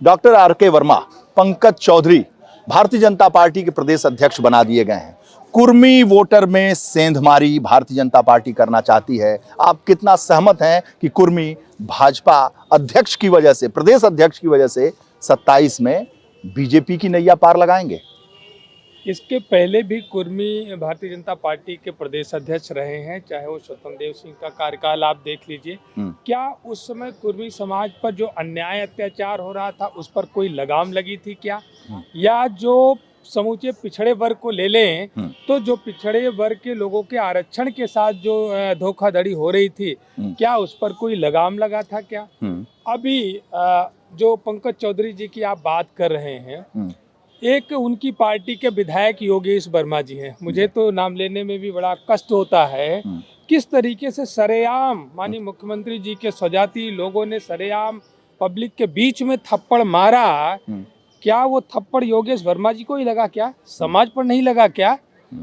Doctor R के Verma, Pankaj Chaudhary Bharatiya Janata party के प्रदेश अध्यक्ष बना दिए गए हैं। कुर्मी वोटर में सेंधमारी भारतीय जनता पार्टी करना चाहती है। आप कितना सहमत हैं कि कुर्मी भाजपा अध्यक्ष की वजह से, प्रदेश अध्यक्ष की वजह से 27 में बीजेपी की नैया पार लगाएंगे? इसके पहले भी कुर्मी भारतीय जनता पार्टी के प्रदेश अध्यक्ष रहे हैं, चाहे वो स्वतंत्र देव सिंह का कार्यकाल आप देख लीजिए। क्या उस समय कुर्मी समाज पर जो अन्याय अत्याचार हो रहा था उस पर कोई लगाम लगी थी क्या? या जो समूचे पिछड़े वर्ग को ले लें तो जो पिछड़े वर्ग के लोगों के आरक्षण के साथ जो धोखाधड़ी हो रही थी, क्या उस पर कोई लगाम लगा था क्या? अभी जो पंकज चौधरी जी की आप बात कर रहे हैं, एक उनकी पार्टी के विधायक योगेश वर्मा जी हैं। मुझे तो नाम लेने में भी बड़ा कष्ट होता है। किस तरीके से सरेआम माननीय मुख्यमंत्री जी के स्वजाती लोगों ने सरेआम पब्लिक के बीच में थप्पड़ मारा। क्या वो थप्पड़ योगेश वर्मा जी को ही लगा क्या? समाज पर नहीं लगा क्या?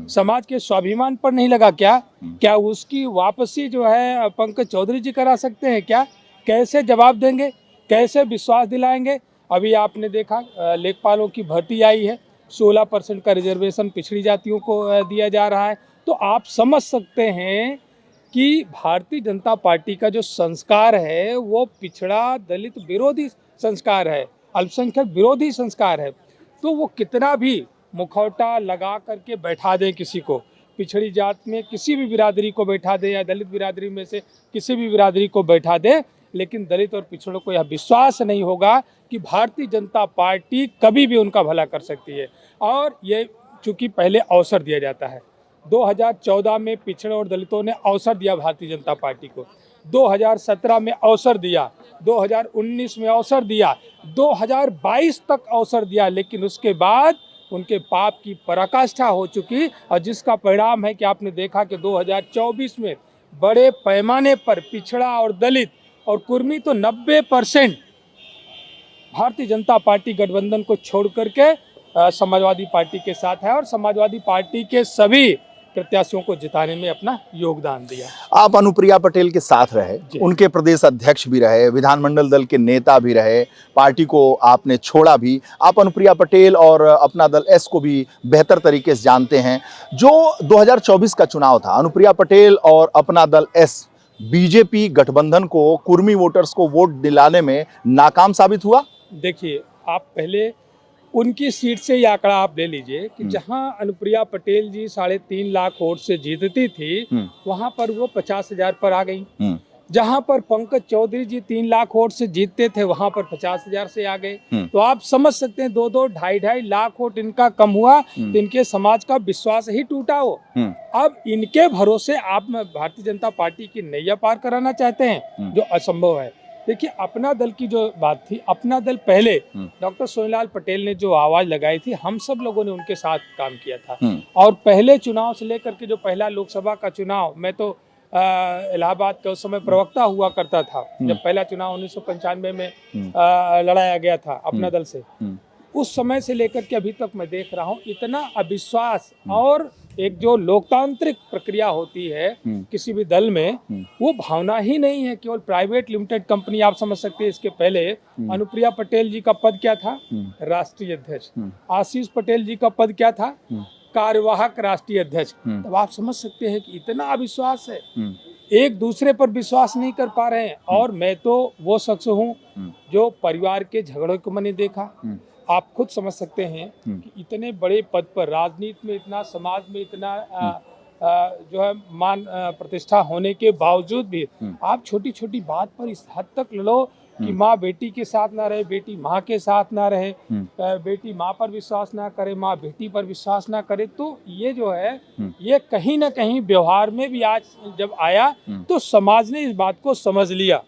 समाज के स्वाभिमान पर नहीं लगा क्या? क्या उसकी वापसी जो है पंकज चौधरी जी करा सकते हैं क्या? कैसे जवाब देंगे? कैसे विश्वास दिलाएंगे? अभी आपने देखा लेखपालों की भर्ती आई है, 16% का रिजर्वेशन पिछड़ी जातियों को दिया जा रहा है। तो आप समझ सकते हैं कि भारतीय जनता पार्टी का जो संस्कार है वो पिछड़ा दलित विरोधी संस्कार है, अल्पसंख्यक विरोधी संस्कार है। तो वो कितना भी मुखौटा लगा करके बैठा दे किसी को, पिछड़ी जात में किसी भी बिरादरी को बैठा दे या दलित बिरादरी में से किसी भी बिरादरी को बैठा दे, लेकिन दलित और पिछड़ों को यह विश्वास नहीं होगा कि भारतीय जनता पार्टी कभी भी उनका भला कर सकती है। और ये चूंकि पहले अवसर दिया जाता है, 2014 में पिछड़े और दलितों ने अवसर दिया भारतीय जनता पार्टी को, 2017 में अवसर दिया, 2019 में अवसर दिया, 2022 तक अवसर दिया, लेकिन उसके बाद उनके पाप की पराकाष्ठा हो चुकी। और जिसका परिणाम है कि आपने देखा कि 2024 में बड़े पैमाने पर पिछड़ा और दलित और कुर्मी तो 90% भारतीय जनता पार्टी गठबंधन को छोड़ करके समाजवादी पार्टी के साथ है और समाजवादी पार्टी के सभी प्रत्याशियों को जिताने में अपना योगदान दिया। आप अनुप्रिया पटेल के साथ रहे, उनके प्रदेश अध्यक्ष भी रहे, विधानमंडल दल के नेता भी रहे, पार्टी को आपने छोड़ा भी। आप अनुप्रिया पटेल और अपना दल एस को भी बेहतर तरीके से जानते हैं। जो 2024 का चुनाव था, अनुप्रिया पटेल और अपना दल एस बीजेपी गठबंधन को, कुर्मी वोटर्स को वोट दिलाने में नाकाम साबित हुआ। देखिए, आप पहले उनकी सीट से ये आंकड़ा आप ले लीजिए कि जहां अनुप्रिया पटेल जी 3.5 लाख वोट से जीतती थी, वहां पर वो 50,000 पर आ गई। जहां पर पंकज चौधरी जी 3 लाख वोट से जीतते थे, वहां पर 50,000 से आ गए। तो आप समझ सकते हैं 2-2, 2.5 लाख वोट इनका कम हुआ, तो इनके समाज का विश्वास ही टूटा हो। अब इनके भरोसे आप भारतीय जनता पार्टी की नैया पार कराना चाहते हैं, जो असंभव है। देखिए, अपना दल की जो बात थी, अपना दल पहले डॉक्टर सोनीलाल पटेल ने जो आवाज लगाई थी, हम सब लोगों ने उनके साथ काम किया था। और पहले चुनाव से लेकर के जो पहला लोकसभा का चुनाव, मैं तो इलाहाबाद का उस समय प्रवक्ता हुआ करता था जब पहला चुनाव 1995 में लड़ाया गया था अपना दल से। उस समय से लेकर के अभी तक मैं देख रहा हूँ इतना अविश्वास और एक जो लोकतांत्रिक प्रक्रिया होती है किसी भी दल में, वो भावना ही नहीं है। केवल प्राइवेट लिमिटेड कंपनी, आप समझ सकते हैं। इसके पहले अनुप्रिया पटेल जी का पद क्या था? राष्ट्रीय अध्यक्ष। आशीष पटेल जी का पद क्या था? कार्यवाहक राष्ट्रीय अध्यक्ष। तब आप समझ सकते हैं कि इतना अविश्वास है, एक दूसरे पर विश्वास नहीं कर पा रहे हैं। और मैं तो वो शख्स हूँ जो परिवार के झगड़ों को मैंने देखा। आप खुद समझ सकते हैं कि इतने बड़े पद पर, राजनीति में इतना, समाज में इतना जो है मान प्रतिष्ठा होने के बावजूद भी आप छोटी छोटी बात पर इस हद तक लड़ो कि माँ बेटी के साथ ना रहे, बेटी माँ के साथ ना रहे, बेटी माँ पर विश्वास ना करे, माँ बेटी पर विश्वास ना करे। तो ये जो है, ये कहीं ना कहीं व्यवहार में भी आज जब आया तो समाज ने इस बात को समझ लिया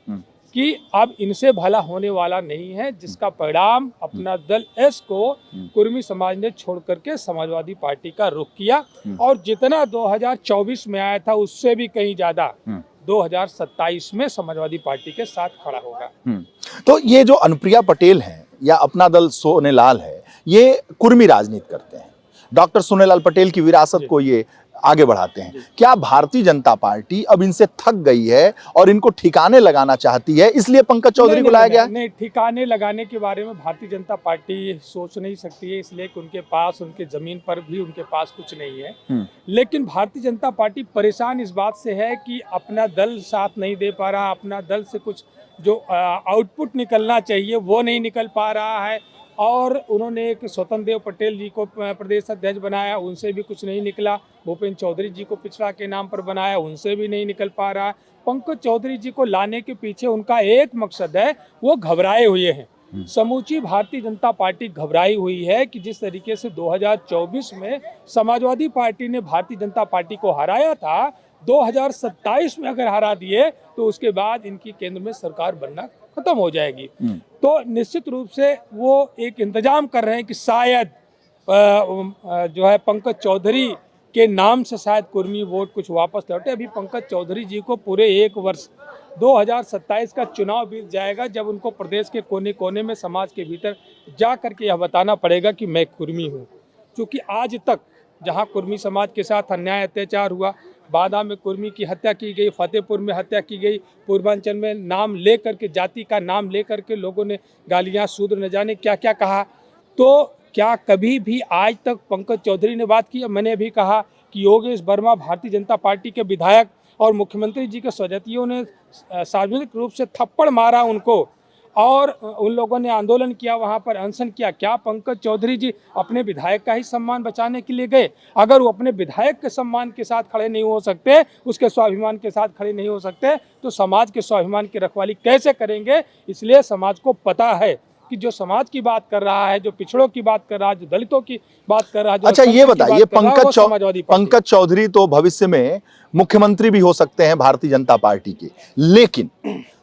कि अब इनसे भला होने वाला नहीं है, जिसका परिणाम अपना दल एस को कुर्मी समाज ने छोड़ करके समाजवादी पार्टी का रुख किया। और जितना 2024 में आया था उससे भी कहीं ज्यादा 2027 में समाजवादी पार्टी के साथ खड़ा होगा। तो ये जो अनुप्रिया पटेल हैं या अपना दल सोनेलाल है, ये कुर्मी राजनीति करते हैं। डॉक्टर सोनेलाल पटेल की विरासत को ये आगे बढ़ाते हैं। क्या भारतीय जनता पार्टी अब इनसे थक गई है और इनको ठिकाने लगाना चाहती है, इसलिए पंकज चौधरी को लाया गया है? नहीं, ठिकाने लगाने के बारे में भारतीय जनता पार्टी सोच नहीं सकती है, इसलिए कि उनके पास, उनके जमीन पर भी उनके पास कुछ नहीं है। लेकिन भारतीय जनता पार्टी परेशान इस बात से है कि अपना दल साथ नहीं दे पा रहा, अपना दल से कुछ जो आउटपुट निकलना चाहिए वो नहीं निकल पा रहा है। और उन्होंने एक स्वतंत्र देव पटेल जी को प्रदेश अध्यक्ष बनाया, उनसे भी कुछ नहीं निकला। भूपेंद्र चौधरी जी को पिछड़ा के नाम पर बनाया, उनसे भी नहीं निकल पा रहा। पंकज चौधरी जी को लाने के पीछे उनका एक मकसद है, वो घबराए हुए हैं। समूची भारतीय जनता पार्टी घबराई हुई है कि जिस तरीके से 2024 में समाजवादी पार्टी ने भारतीय जनता पार्टी को हराया था, 2027 में अगर हरा दिए तो उसके बाद इनकी केंद्र में सरकार बनना खत्म हो जाएगी। तो निश्चित रूप से वो एक इंतजाम कर रहे हैं कि शायद जो है पंकज चौधरी के नाम से शायद कुर्मी वोट कुछ वापस लौटे। अभी पंकज चौधरी जी को पूरे 1 वर्ष 2027 का चुनाव बीत जाएगा, जब उनको प्रदेश के कोने कोने में समाज के भीतर जा करके यह बताना पड़ेगा कि मैं कुर्मी हूँ। क्योंकि आज तक जहाँ कुर्मी समाज के साथ अन्याय अत्याचार हुआ, बादा में कुर्मी की हत्या की गई, फतेहपुर में हत्या की गई, पूर्वांचल में नाम ले करके, जाति का नाम ले करके लोगों ने गालियाँ, शूद्र न जाने क्या क्या कहा, तो क्या कभी भी आज तक पंकज चौधरी ने बात की? मैंने अभी कहा कि योगेश वर्मा भारतीय जनता पार्टी के विधायक और मुख्यमंत्री जी के स्वजतियों ने सार्वजनिक रूप से थप्पड़ मारा उनको, और उन लोगों ने आंदोलन किया, वहां पर अनशन किया। क्या पंकज चौधरी जी अपने विधायक का ही सम्मान बचाने के लिए गए? अगर वो अपने विधायक के सम्मान के साथ खड़े नहीं हो सकते, उसके स्वाभिमान के साथ खड़े नहीं हो सकते, तो समाज के स्वाभिमान की रखवाली कैसे करेंगे? इसलिए समाज को पता है कि जो समाज की बात कर रहा है, जो पिछड़ों की बात कर रहा है, जो दलितों की बात कर रहा है, अच्छा ये बताइए, पंकज चौधरी तो भविष्य में मुख्यमंत्री भी हो सकते हैं भारतीय जनता पार्टी के, लेकिन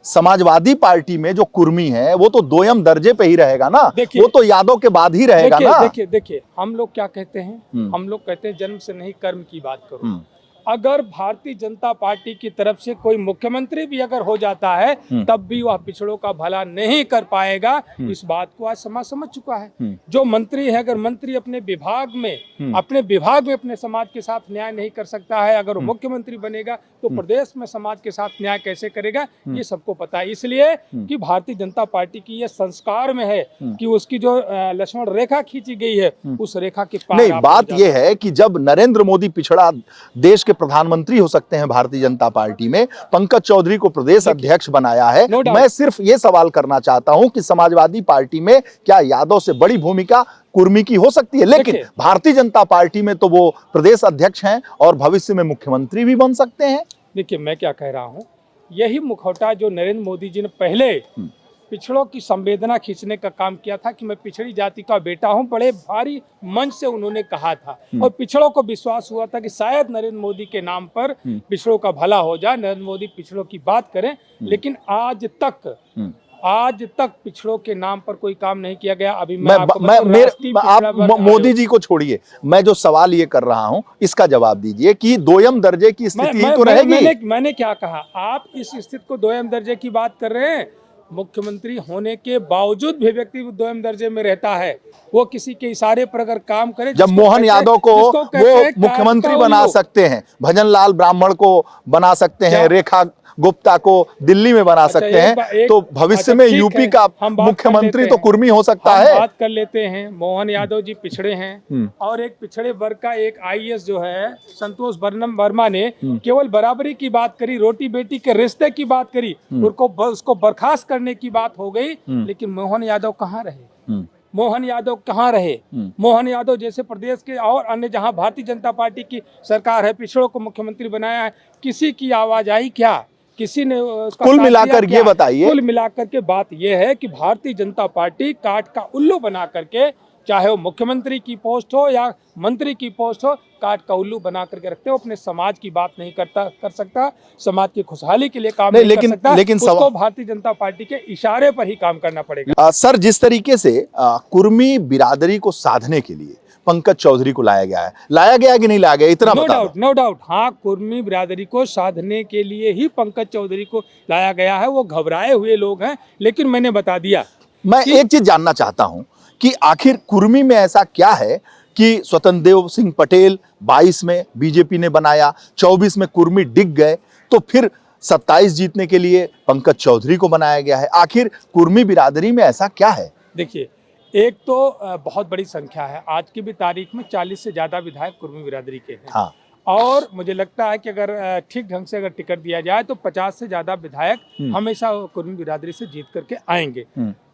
समाजवादी पार्टी में जो कुर्मी है वो तो दोयम दर्जे पे ही रहेगा ना, वो तो यादव के बाद ही रहेगा ना। देखिए हम लोग क्या कहते हैं, हम लोग कहते हैं जन्म से नहीं कर्म की बात करो। अगर भारतीय जनता पार्टी की तरफ से कोई मुख्यमंत्री भी अगर हो जाता है, तब भी वह पिछड़ों का भला नहीं कर पाएगा। इस बात को आज समाज समझ चुका है। जो मंत्री है, अगर मंत्री अपने विभाग में अपने समाज के साथ न्याय नहीं कर सकता है, अगर वो मुख्यमंत्री बनेगा तो प्रदेश में समाज के साथ न्याय कैसे करेगा, ये सबको पता है। इसलिए कि भारतीय जनता पार्टी की ये संस्कार में है कि उसकी जो लक्ष्मण रेखा खींची गई है, उस रेखा के पार नहीं। बात यह है कि जब नरेंद्र मोदी पिछड़ा देश के प्रधानमंत्री हो सकते हैं भारतीय जनता पार्टी में, पंकज चौधरी को प्रदेश अध्यक्ष बनाया है। मैं सिर्फ ये सवाल करना चाहता हूं कि समाजवादी पार्टी में क्या यादव से बड़ी भूमिका कुर्मी की हो सकती है? लेकिन भारतीय जनता पार्टी में तो वो प्रदेश अध्यक्ष हैं और भविष्य में मुख्यमंत्री भी बन सकते हैं। देखिए मैं क्या कह रहा हूं, यही मुखौटा जो नरेंद्र मोदी जी ने पहले पिछड़ों की संवेदना खींचने का काम किया था कि मैं पिछड़ी जाति का बेटा हूं, बड़े भारी मंच से उन्होंने कहा था, और पिछड़ों को विश्वास हुआ था कि शायद नरेंद्र मोदी के नाम पर पिछड़ों का भला हो जाए, नरेंद्र मोदी पिछड़ों की बात करें। लेकिन आज तक पिछड़ों के नाम पर कोई काम नहीं किया गया। अभी आप मोदी जी को छोड़िए, मैं जो सवाल ये कर रहा हूं इसका जवाब दीजिए कि दोयम दर्जे की स्थिति तो रहेगी। मैंने क्या कहा? आप इस स्थिति को दोयम दर्जे की बात कर रहे हैं। मुख्यमंत्री होने के बावजूद भी व्यक्ति दोयम दर्जे में रहता है। वो किसी के इशारे पर अगर काम करे, जब मोहन यादव को वो मुख्यमंत्री बना सकते हैं, भजन लाल ब्राह्मण को बना सकते हैं, रेखा गुप्ता को दिल्ली में बना सकते हैं, तो भविष्य में यूपी का मुख्यमंत्री तो कुर्मी हो सकता है। बात कर लेते हैं, मोहन यादव जी पिछड़े हैं, और एक पिछड़े वर्ग का एक IAS जो है संतोष वर्मा ने केवल बराबरी की बात करी, रोटी बेटी के रिश्ते की बात करी, उसको बर्खास्त करने की बात हो गई। लेकिन मोहन यादव कहाँ रहे? मोहन यादव जैसे प्रदेश के और अन्य जहां भारतीय जनता पार्टी की सरकार है, पिछड़ों को मुख्यमंत्री बनाया है, किसी की आवाज आई क्या? किसी ने उसका कुल मिलाकर ये बताइए। कुल मिलाकर के बात यह है कि भारतीय जनता पार्टी काट का उल्लू बना करके, चाहे वो मुख्यमंत्री की पोस्ट हो या मंत्री की पोस्ट हो, काट का उल्लू बना करके रखते हो। अपने समाज की बात नहीं कर सकता, समाज की खुशहाली के लिए काम नहीं कर सकता, लेकिन उसको भारतीय जनता पार्टी के इशारे पर ही काम करना पड़ेगा। सर, जिस तरीके से कुर्मी बिरादरी को साधने के लिए पंकज चौधरी को लाया गया कि नहीं लाया गया, इतना नो डाउट। हाँ, कुर्मी बिरादरी को साधने के लिए ही पंकज चौधरी को लाया गया है। वो घबराए हुए लोग हैं, लेकिन मैंने बता दिया। मैं एक चीज जानना चाहता हूं कि आखिर कुर्मी में ऐसा क्या है कि स्वतंत्र देव सिंह पटेल 22 में बीजेपी ने बनाया, 24 में कुर्मी डिग गए, तो फिर 27 जीतने के लिए पंकज चौधरी को बनाया गया है। आखिर कुर्मी बिरादरी में ऐसा क्या है? देखिए, एक तो बहुत बड़ी संख्या है, आज की भी तारीख में 40 से ज़्यादा विधायक कुर्मी बिरादरी के हैं। हाँ। और मुझे लगता है कि अगर ठीक ढंग से अगर टिकट दिया जाए तो 50 से ज़्यादा विधायक हमेशा कुर्मी बिरादरी से जीत करके आएंगे।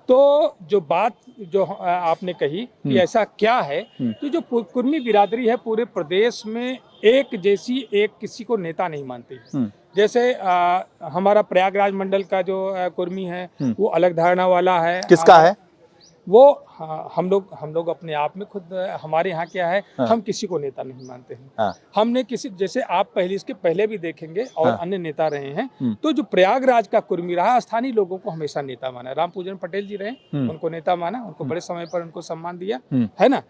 तो जो बात जो आपने कही कि ऐसा क्या है, तो जो कुर्मी बिरादरी है पूरे प्रदेश में एक जैसी, एक किसी को नेता नहीं मानती है। जैसे हमारा प्रयागराज मंडल का जो कुर्मी है वो अलग धारणा वाला है। किसका है वो? हम लोग अपने आप में खुद, हमारे यहाँ क्या है, हम किसी को नेता नहीं मानते हैं। हमने किसी, जैसे आप पहले इसके पहले भी देखेंगे और अन्य नेता रहे हैं, तो जो प्रयागराज का कुर्मी रहा, स्थानीय लोगों को हमेशा नेता माना। राम पूजन पटेल जी रहे, उनको नेता माना, उनको बड़े समय पर उनको सम्मान दिया, है ना।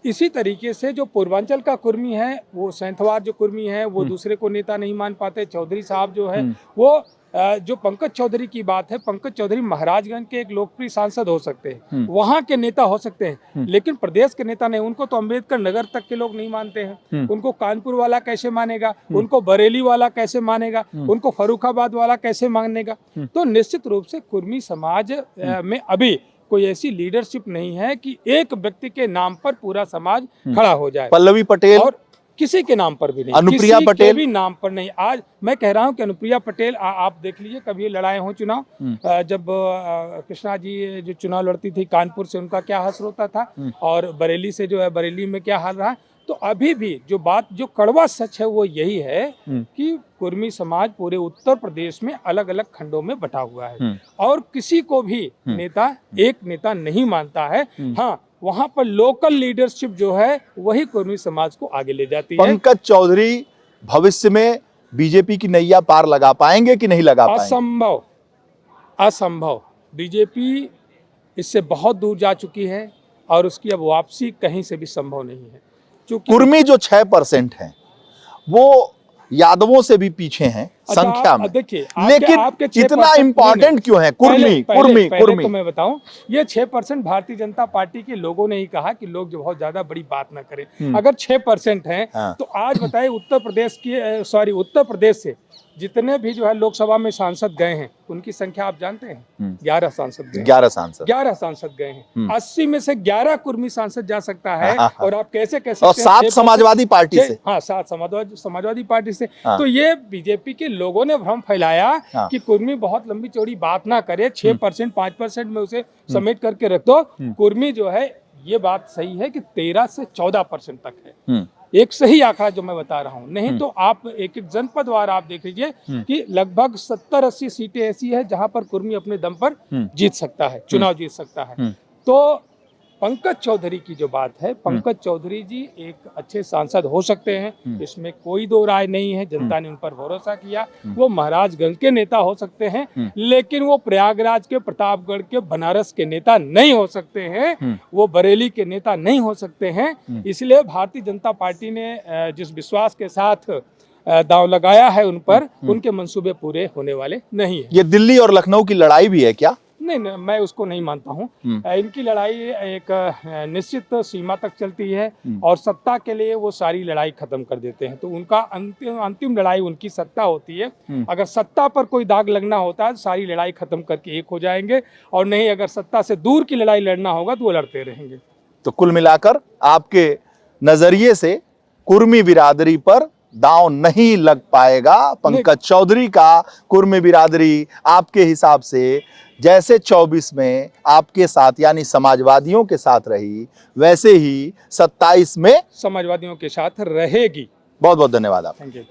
इसी तरीके से जो पूर्वांचल का कुर्मी है, वो सैंथवार जो कुर्मी है, वो दूसरे को नेता नहीं मान पाते। चौधरी साहब जो है वो जो पंकज चौधरी की बात है, पंकज चौधरी महाराजगंज के एक लोकप्रिय सांसद हो सकते हैं, वहां के नेता हो सकते हैं, लेकिन प्रदेश के नेता नहीं। उनको तो अंबेडकर नगर तक के लोग नहीं मानते हैं। उनको कानपुर वाला कैसे मानेगा, उनको बरेली वाला कैसे मानेगा, उनको फर्रुखाबाद वाला कैसे मानेगा। तो निश्चित रूप से कुर्मी समाज में अभी कोई ऐसी लीडरशिप नहीं है कि एक व्यक्ति के नाम पर पूरा समाज खड़ा हो जाए। पल्लवी पटेल और किसी के नाम पर भी नहीं, अनुप्रिया किसी पटेल के भी नाम पर नहीं। आज मैं कह रहा हूं कि अनुप्रिया पटेल, आप देख लीजिए, कभी लड़ाए हों चुनाव, जब कृष्णा जी जो चुनाव लड़ती थी कानपुर से, उनका क्या हश्र होता था, और बरेली से जो है, बरेली में क्या हाल रहा है। तो अभी भी जो बात, जो कड़वा सच है वो यही है कि कुर्मी समाज पूरे उत्तर प्रदेश में अलग अलग खंडों में बटा हुआ है और किसी को भी नेता, एक नेता नहीं मानता है। हाँ, वहां पर लोकल लीडरशिप जो है वही कुर्मी समाज को आगे ले जाती है। पंकज चौधरी भविष्य में बीजेपी की नैया पार लगा पाएंगे कि नहीं लगा पाएंगे? असंभव, असंभव। बीजेपी इससे बहुत दूर जा चुकी है और उसकी अब वापसी कहीं से भी संभव नहीं है। कुर्मी जो 6% है वो यादवों से भी पीछे हैं संख्या में। देखिए, लेकिन इतना इम्पोर्टेंट क्यों है कुर्मी? कुर्मी तो मैं बताऊं, ये 6% भारतीय जनता पार्टी के लोगों ने ही कहा कि लोग जो बहुत ज्यादा बड़ी बात ना करें। अगर 6% हैं तो आज बताइए, उत्तर प्रदेश से जितने भी जो है लोकसभा में सांसद गए हैं, उनकी संख्या आप जानते हैं? 11 सांसद गए। 11 सांसद गए हैं। 80 में से 11 कुर्मी सांसद जा सकता है। और आप कैसे कह सकते हैं? और 7 समाजवादी पार्टी से। हाँ, 7 समाजवादी पार्टी से। तो ये बीजेपी के लोगों ने भ्रम फैलाया कि कुर्मी बहुत लंबी चौड़ी बात ना करे, 6%, 5% में उसे समेट करके रख दो। कुर्मी जो है, ये बात सही है कि 13 से 14% तक है। एक सही आंकड़ा जो मैं बता रहा हूं, नहीं तो आप एक एक जनपद वार आप देख लीजिए कि लगभग 70-80 सीटें ऐसी है जहां पर कुर्मी अपने दम पर जीत सकता है, चुनाव जीत सकता है। तो पंकज चौधरी की जो बात है, पंकज चौधरी जी एक अच्छे सांसद हो सकते हैं, इसमें कोई दो राय नहीं है। जनता ने उन पर भरोसा किया। वो महाराजगंज के नेता हो सकते हैं, लेकिन वो प्रयागराज के, प्रतापगढ़ के, बनारस के नेता नहीं हो सकते हैं, वो बरेली के नेता नहीं हो सकते हैं। इसलिए भारतीय जनता पार्टी ने जिस विश्वास के साथ दांव लगाया है उन पर, उनके मंसूबे पूरे होने वाले नहीं है। ये दिल्ली और लखनऊ की लड़ाई भी है क्या? नहीं, मैं उसको नहीं मानता हूँ। इनकी लड़ाई एक निश्चित सीमा तक चलती है और सत्ता के लिए वो सारी लड़ाई खत्म कर देते हैं। तो उनका अंतिम लड़ाई उनकी सत्ता होती है। अगर सत्ता पर कोई दाग लगना होता है तो सारी लड़ाई खत्म करके एक हो जाएंगे, और नहीं, अगर सत्ता से दूर की लड़ाई लड़ना होगा तो वो लड़ते रहेंगे। तो कुल मिलाकर आपके नजरिए से कुर्मी बिरादरी पर दांव नहीं लग पाएगा। पंकज चौधरी का कुर्मी बिरादरी आपके हिसाब से जैसे 24 में आपके साथ यानी समाजवादियों के साथ रही, वैसे ही 27 में समाजवादियों के साथ रहेगी। बहुत बहुत धन्यवाद आप। Thank you.